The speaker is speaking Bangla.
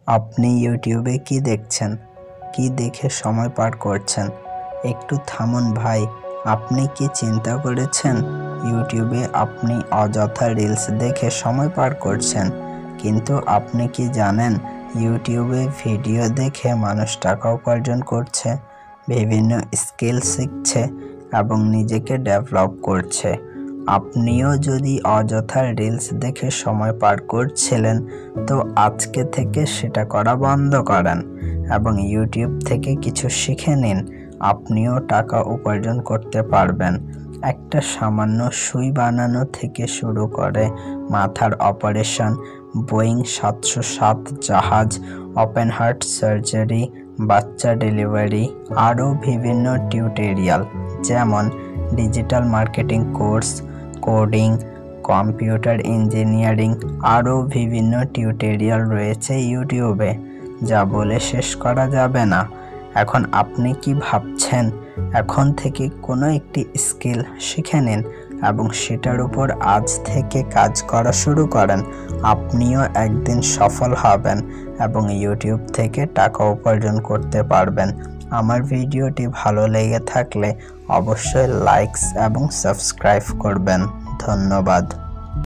আপনি ইউটিউবে কি দেখছেন? কি দেখে সময় পার করছেন? একটু থামুন ভাই। আপনি কি চিন্তা করেছেন ইউটিউবে আপনি অযথা রিলস দেখে সময় পার করছেন? কিন্তু আপনি কি জানেন ইউটিউবে ভিডিও দেখে মানুষ টাকা উপার্জন করছে, বিভিন্ন স্কিল শিখছে এবং নিজেকে ডেভেলপ করছে। আপনিও যদি অযথা রিলস দেখে সময় পার করছিলেন তো আজকে থেকে সেটা করা বন্ধ করেন এবং ইউটিউব থেকে কিছু শিখে নিন। আপনিও টাকা উপার্জন করতে পারবেন। একটা সামান্য সুই বানানো থেকে শুরু করে মাথার অপারেশন, বোয়িং 707 জাহাজ, ওপেন হার্ট সার্জারি, বাচ্চা ডেলিভারি, আরও বিভিন্ন টিউটোরিয়াল যেমন digital marketing course, coding, computer engineering, আরও বিভিন্ন টিউটোরিয়াল রয়েছে ইউটিউবে, যা বলে শেষ করা যাবে না। এখন আপনি কি ভাবছেন? এখন থেকে কোনো একটি স্কিল শিখে নিন এবং সেটার উপর আজ থেকে কাজ করা শুরু করেন। আপনিও একদিন সফল হবেন এবং ইউটিউব থেকে টাকা উপার্জন করতে পারবেন। আমার ভিডিওটি ভালো লেগে থাকলে অবশ্যই লাইকস এবং সাবস্ক্রাইব করবেন। ধন্যবাদ।